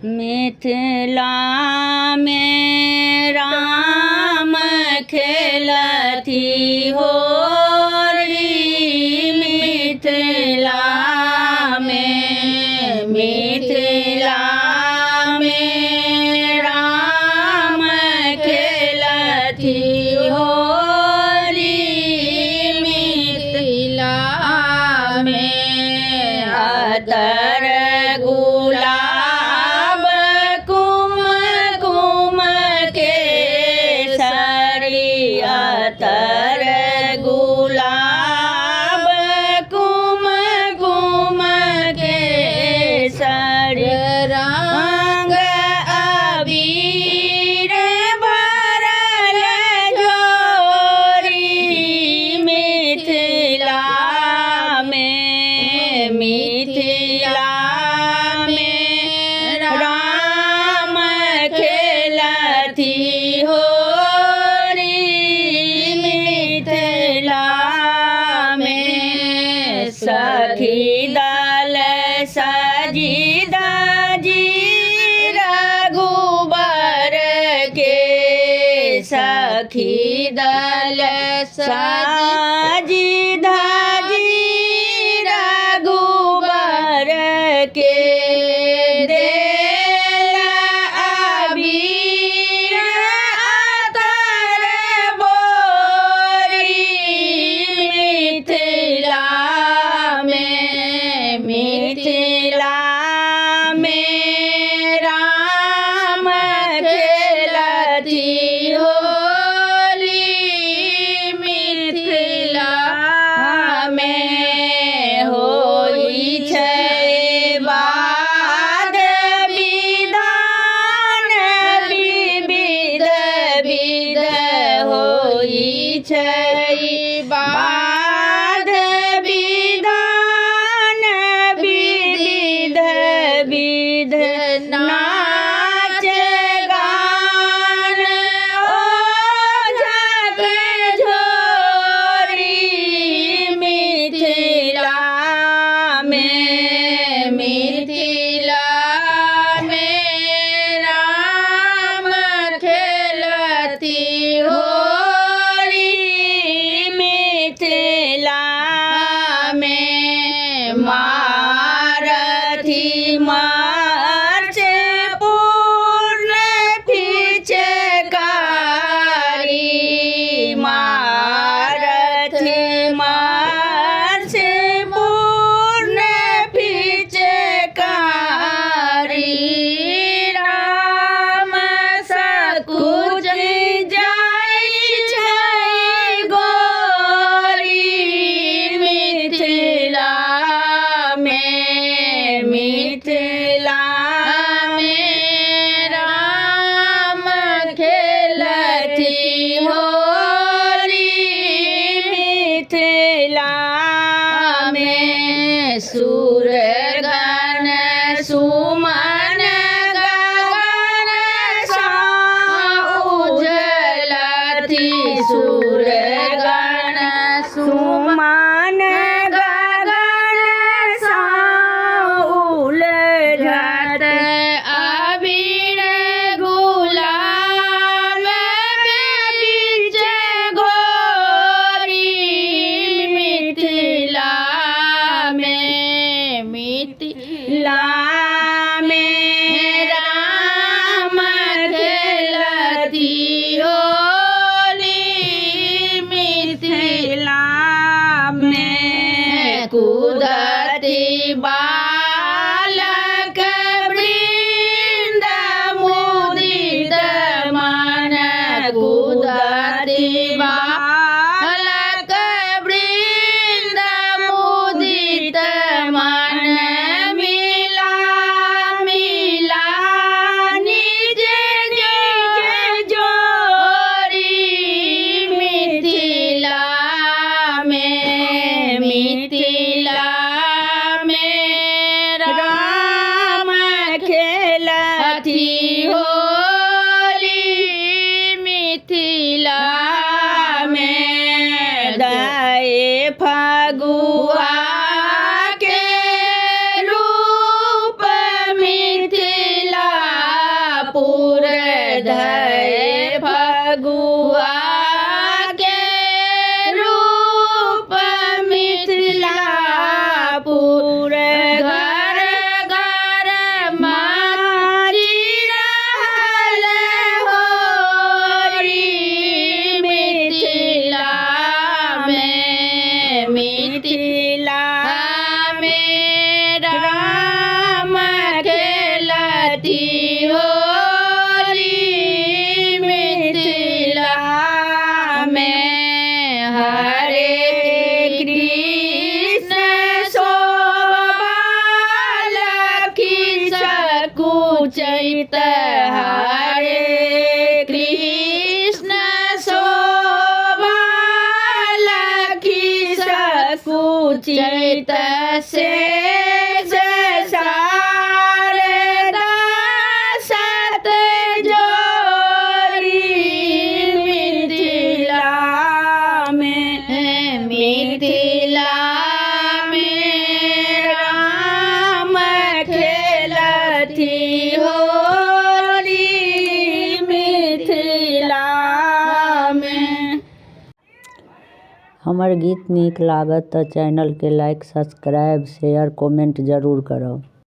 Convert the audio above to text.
मिथिला में राम खेलती होरी, मिथिला में राम खेलती होरी, मिथिला में अतर गुलाब कुम कुम केसरी, अतर गुलाब कुम कुम केसरी, रंग अबीर भरल जोरी, मिथिला में राम खेलती होरी, मिथिला में सखी दल सजी दाजी रघुबर के, सखी दल सजी दाजी रघुबर के, देला अबीर अतर बोरी, मिथिला में राम खेलती होरी, मिथिला में होई छै बाद विधान, विविध विध होई छै बाद विधान, विविध विध नाच गान ओझक झोरी, मिथिला में राम खेलती होरी, मिथिला में मारथी मार्च पूर्ण पिचकारी, मारथी मार्च पूर्ण पिचकारी, राम सकुच जाइ छै गोरी, मिथिला में राम खेलती होरी, मिथिला में सुरगन सुमन गगन सा उजलती, सुरगन सुमन गगन सा उलझत, अबीर गुलाब बीच गोरी, मिथिला में राम खेलती होरी, मिथिला में कूदती बालक वृंद मुदित मन, कूदती बालक वृंद मुदित मन, मिला निज जोरी, मिथिला में राम खेलती होरी, मिथिला में दाए फगुआ के रूप मिथिला धय फगुआ के रूप मिथिलापुर घर घर माची रहल होरी मिथिला में राम खेलती होली मिथिला में हरे कृष्ण शोभा लखी सकुचित हरे कृष्ण शोभा लखी सकुचित से शारदा सत जोरी मिथिला में राम खेलती होली मिथिला में। हमर गीत नीक लागत तऽ चैनल के लाइक सब्सक्राइब शेयर कमेंट जरूर करब।